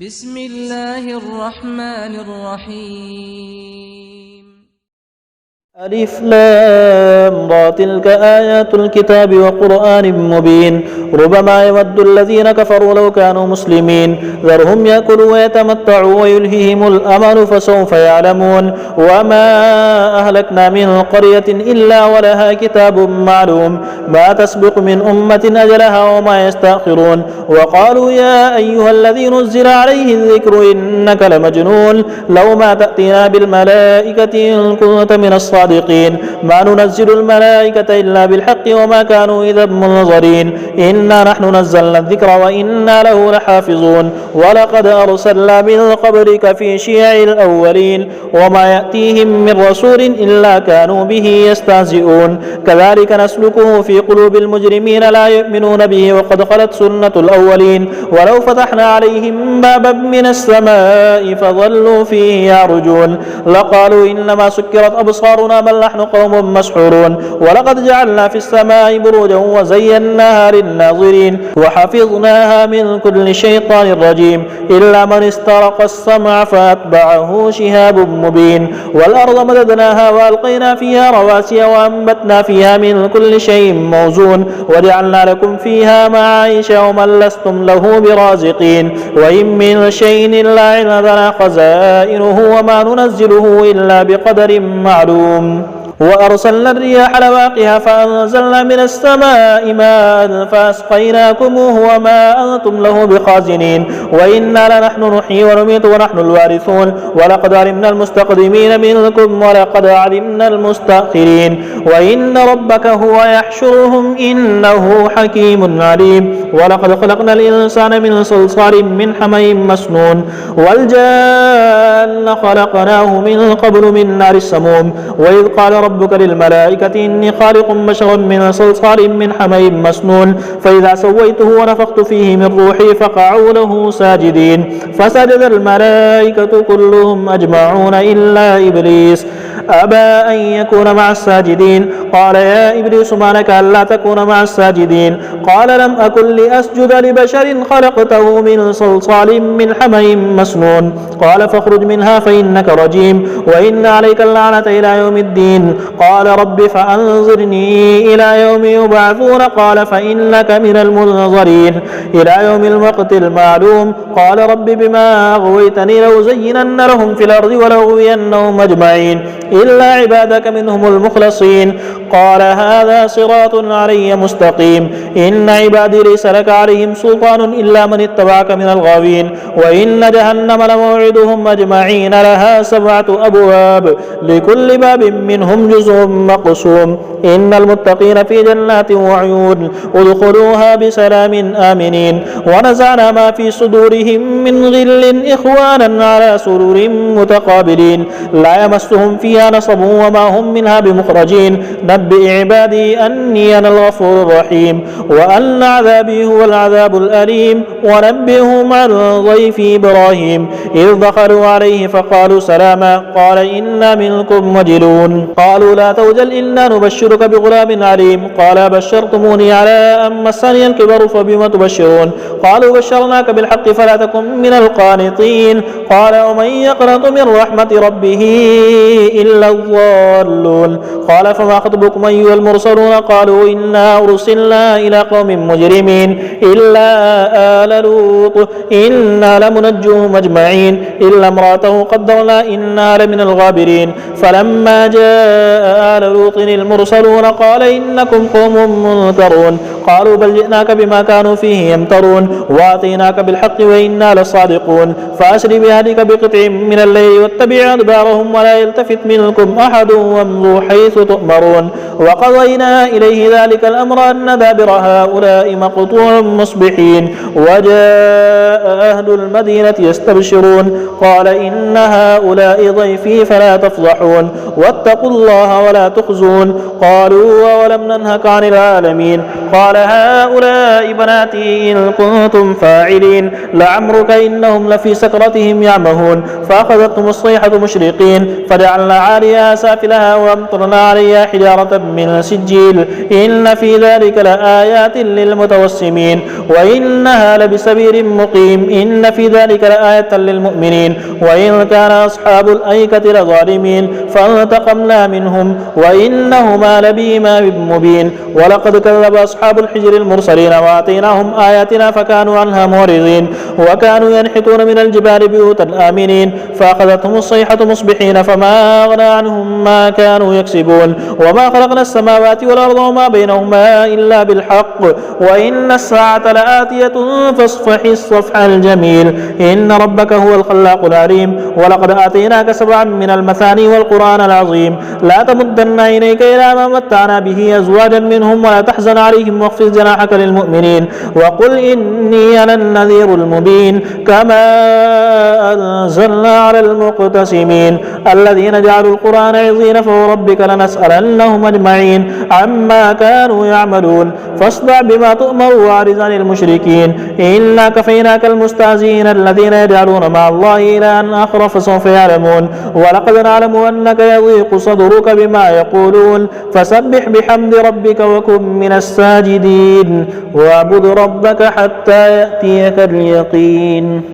بسم الله الرحمن الرحيم. ألف لام را تلك آيات الكتاب وقرآن مبين ربما يود الذين كفروا لو كانوا مسلمين ذرهم يأكلوا ويتمتعوا ويلههم الأمل فسوف يعلمون وما أهلكنا من قرية إلا ولها كتاب معلوم ما تسبق من أمة أجلها وما يستأخرون وقالوا يا أيها الذي نزل عليه الذكر إنك لمجنون لو ما تأتينا بالملائكة إن كنت من الصادقين ما ننزل الملائكة إلا بالحق وما كانوا إذا منظرين إنا نحن نزلنا الذكر وإنا له لحافظون ولقد أرسلنا من قبلك في شيع الأولين وما يأتيهم من رسول إلا كانوا به يستهزئون كذلك نسلكه في قلوب المجرمين لا يؤمنون به وقد خلت سنة الأولين ولو فتحنا عليهم بابا من السماء فظلوا فيه يعرجون لقالوا إنما سكرت أبصارنا بل نحن قوم مسحورون ولقد جعلنا في السماء بروجا وزيناها للناظرين وحفظناها من كل شيطان رجيم إلا من استرق السمع فأتبعه شهاب مبين والأرض مددناها وألقينا فيها رواسي وأنبتنا فيها من كل شيء موزون وجعلنا لكم فيها معايش ومن لستم له برازقين وإن من شيء إلا عندنا خزائنه وما ننزله إلا بقدر معلوم وأرسلنا الرياح لواقها فأنزلنا من السماء ماء فأسقيناكموه وما أنتم له بخازنين وإنا لنحن نحيي ونميت ونحن الوارثون ولقد علمنا المستقدمين منكم ولقد علمنا المستأخرين وإن ربك هو يحشرهم إنه حكيم عليم ولقد خلقنا الإنسان من صلصال من حمإ مسنون والجان خلقناه من قبل من نار السموم وإذ قال ربك للملائكة إني خالق بشرا من صلصال من حمإ مسنون فإذا سويته ونفخت فيه من روحي فقعوا له ساجدين فسجد الملائكة كلهم أجمعون إلا إبليس أبى أن يكون مع الساجدين قال يا إبليس ما لك ألا تكون مع الساجدين قال لم أكن لأسجد لبشر خلقته من صلصال من حمإ مسنون قال فاخرج منها فإنك رجيم وإن عليك اللعنة إلى يوم الدين قال رب فأنظرني إلى يوم يبعثون قال فإنك من المنظرين إلى يوم الوقت المعلوم قال رب بما أغويتني لأزينن لهم في الأرض ولأغوينهم أجمعين إلا عبادك منهم المخلصين قال هذا صراط علي مستقيم إن عبادي ليس لك عليهم سلطان إلا من اتبعك من الغاوين وإن جهنم لموعدهم أجمعين لها 7 أبواب لكل باب منهم جزء مقسوم إن المتقين في جنات وعيون ادخلوها بسلام آمنين ونزعنا ما في صدورهم من غل إخوانا على سرور متقابلين لا يمسهم فيها نصب وما هم منها بمخرجين نبئ عبادي أني أنا الغفور الرحيم وأن عذابي هو العذاب الأليم ونبئهم عن ضيف إبراهيم إذ دخلوا عليه فقالوا سلاما قال إنا منكم وجلون قالوا لا توجل إنا نبشرك بغلام عليم قال بشرتموني على أن مسني الكبر فبما تبشرون قالوا بشرناك بالحق فلا تكن من القانطين قال ومن يقنط من رحمة ربه إلا الضالون قال فما خطبكم أيها المرسلون قالوا إنا أرسلنا إلى قوم مجرمين إلا آل لوط إنا لمنجوهم أجمعين إلا امرأته قدرنا إنا لمن الغابرين فلما جاء آل لوط المرسلون قال إنكم قوم منكرون قالوا بل جئناك بما كانوا فيه يمترون وآتيناك بالحق وإنا لصادقون فأسر بأهلك بقطع من الليل واتبع أدبارهم ولا يلتفت منكم أحد وامضوا حيث تؤمرون وقضينا إليه ذلك الأمر أن دابر هؤلاء مقطوع مصبحين وجاء أهل المدينة يستبشرون قال إن هؤلاء ضيفي فلا تفضحون واتقوا الله ولا تخزون قالوا ولم ننهك عن العالمين قال قال هؤلاء بناتي إن كنتم فاعلين لعمرك إنهم لفي سكرتهم يعمهون فأخذتهم الصيحة مشرقين فجعلنا عاليها سافلها وأمطرنا عليها حجارة من سجيل إن في ذلك لآيات للمتوسمين وإنها لبسبيل مقيم إن في ذلك لآية للمؤمنين وإن كان أصحاب الأيكة لظالمين فانتقمنا منهم وإنهما لبإمام مبين ولقد كذب أصحاب الحجر المرسلين وآتيناهم آياتنا فكانوا عنها معرضين وكانوا ينحتون من الجبال بيوتا آمنين فأخذتهم الصيحة مصبحين فما أغنى عنهم ما كانوا يكسبون وما خلقنا السماوات والأرض وما بينهما إلا بالحق وإن الساعة لآتية فاصفح الصفح الجميل إن ربك هو الخلاق العليم ولقد آتيناك سبعا من المثاني والقرآن العظيم لا تمدن عينيك إلى ما متعنا به أزواجا منهم ولا تحزن عليهم واخفض جناحك للمؤمنين وقل إني أنا النذير المبين كما أنزلنا على المقتسمين الذين جعلوا القرآن عظيم فوربك لنسألنهم أجمعين عما كانوا يعملون فاصدع بما تؤمر وأعرض عن المشركين إنا كفيناك المستهزئين الذين يجعلون مع الله إلها آخر فسوف يعلمون ولقد نعلم أنك يضيق صدرك بما يقولون فسبح بحمد ربك وكن من الساجدين واعبد ربك حتى يأتيك اليقين.